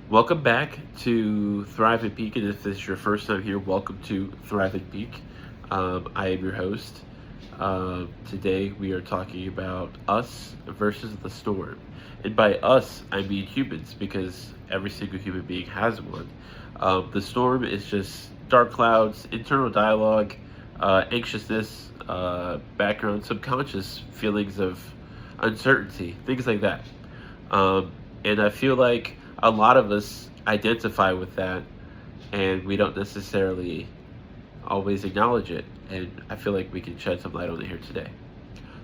Welcome back to Thrive and Peak, and if this is your first time here, welcome to Thrive and Peak. I am your host. Today we are talking about us versus the storm. And by us, I mean humans, because every single human being has one. The storm is just dark clouds, internal dialogue, anxiousness, background, subconscious feelings of uncertainty, things like that. And I feel like a lot of us identify with that, and we don't necessarily always acknowledge it. And I feel like we can shed some light on it here today.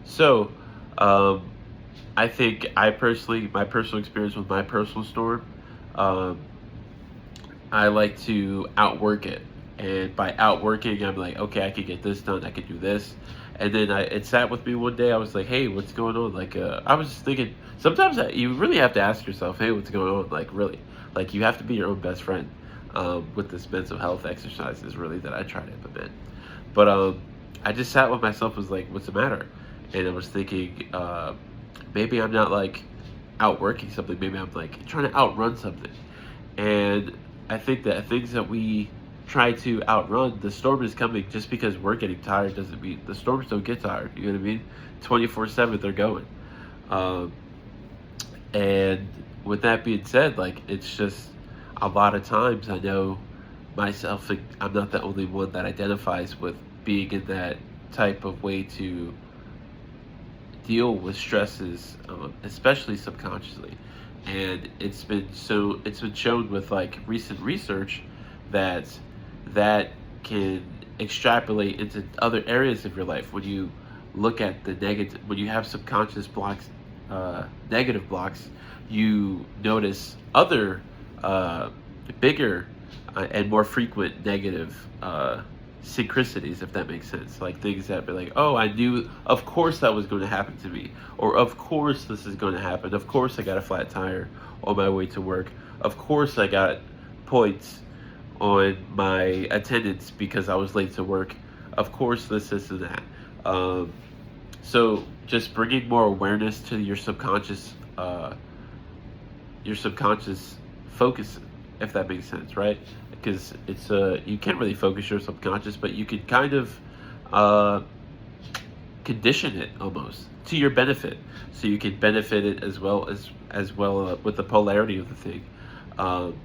So, um, I think my personal experience with my personal storm, um, I like to outwork it. And by outworking, I'm like, okay, I can get this done. I can do this. And then it sat with me one day. I was like, hey, what's going on? Like, I was just thinking, sometimes you really have to ask yourself, hey, what's going on? Like, really. Like, you have to be your own best friend with this mental health exercises, really, that I try to implement. But I just sat with myself, was like, what's the matter? And I was thinking, maybe I'm not like outworking something. Maybe I'm like trying to outrun something. And I think that things that we try to outrun, the storm is coming. Just because we're getting tired doesn't mean the storms don't get tired. You know what I mean? 24/7, they're going. Um, and with that being said, like it's just a lot of times I know myself, like, I'm not the only one that identifies with being in that type of way to deal with stresses, especially subconsciously. And it's been shown with like recent research that that can extrapolate into other areas of your life. When you look at the negative, when you have subconscious blocks, negative blocks, you notice other uh, bigger and more frequent negative synchronicities, if that makes sense. Like things that be like, oh, I knew, of course that was going to happen to me, or of course this is going to happen. Of course I got a flat tire on my way to work. Of course I got points on my attendance because I was late to work. Of course this, and that. Um, so just bringing more awareness to your subconscious focus, if that makes sense, right? Because it's you can't really focus your subconscious, but you can kind of uh, condition it almost to your benefit, so you can benefit it as well with the polarity of the thing. Um,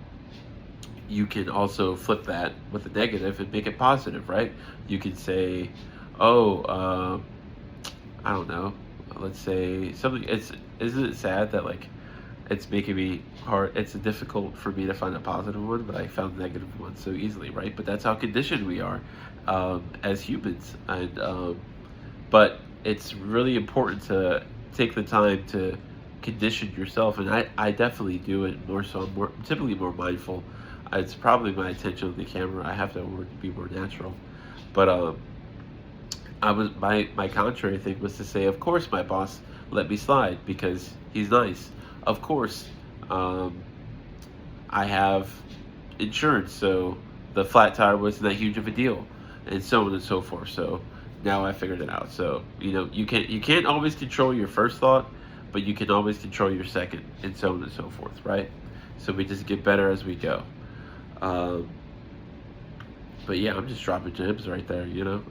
you can also flip that with a negative and make it positive, right? You can say, oh, I don't know. Let's say something. Isn't it sad that like it's making me hard. It's difficult for me to find a positive one, but I found negative ones so easily, right? But that's how conditioned we are as humans, and but it's really important to take the time to condition yourself, and I definitely do it more so. I'm typically more mindful. It's probably my attention on the camera. I have to work to be more natural, but I was my contrary thing was to say, of course, my boss let me slide because he's nice. Of course, um, I have insurance, so the flat tire wasn't that huge of a deal, and so on and so forth. So now I figured it out. So you can't always control your first thought, but you can always control your second, and so on and so forth, right? So we just get better as we go. Um, but yeah, I'm just dropping gems right there, you know.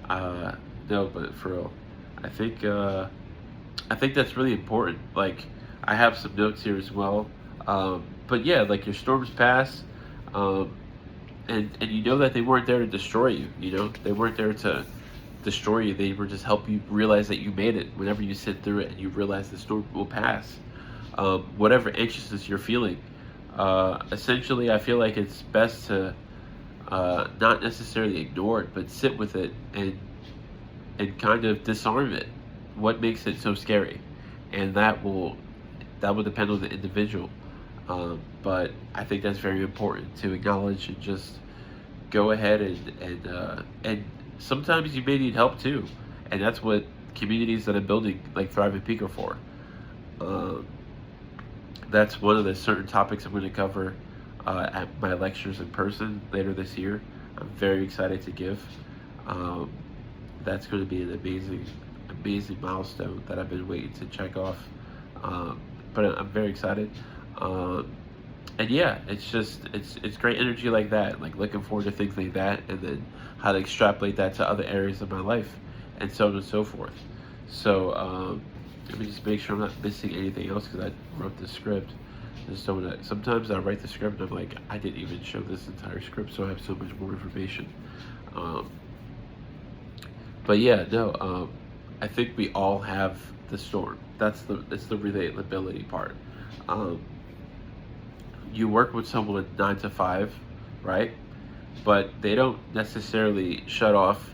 Uh, no, but for real, I think I think that's really important. Like, I have some notes here as well. But yeah, like your storms pass, um, and you know that they weren't there to destroy you. You know, they weren't there to destroy you. They were just help you realize that you made it. Whenever you sit through it and you realize the storm will pass, whatever anxiousness you're feeling, essentially, I feel like it's best to not necessarily ignore it, but sit with it and kind of disarm it. What makes it so scary? And that will depend on the individual. But I think that's very important to acknowledge and just go ahead and sometimes you may need help too, and that's what communities that I'm building like Thrive and Peak are for. Um, that's one of the certain topics I'm going to cover at my lectures in person later this year. I'm very excited to give. Um, that's going to be an amazing milestone that I've been waiting to check off. Um, but I'm very excited. Um, and yeah, it's just it's great energy like that, like looking forward to things like that, and then how to extrapolate that to other areas of my life, and so on and so forth. So let me just make sure I'm not missing anything else because I wrote the script. Just don't wanna, sometimes I write the script and I'm like, I didn't even show this entire script, so I have so much more information. Um, but yeah, no, I think we all have the storm. That's the relatability part. Um, you work with someone 9 to 5, right? But they don't necessarily shut off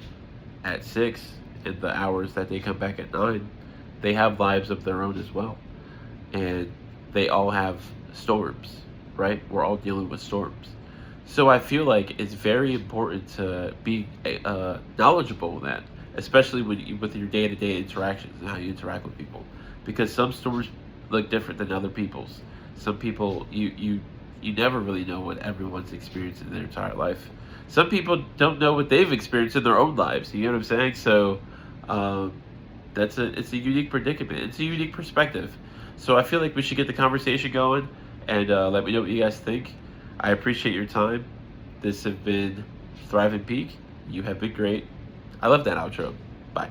at 6 in the hours that they come back at 9. They have lives of their own as well. And they all have storms, right? We're all dealing with storms. So I feel like it's very important to be knowledgeable in that, especially with your day-to-day interactions and how you interact with people, because some storms look different than other people's. Some people you never really know what everyone's experienced in their entire life. Some people don't know what they've experienced in their own lives. You know what I'm saying? So um, it's a unique predicament. It's a unique perspective. So I feel like we should get the conversation going, and let me know what you guys think. I appreciate your time. This has been Thrive and Peak. You have been great. I love that outro. Bye.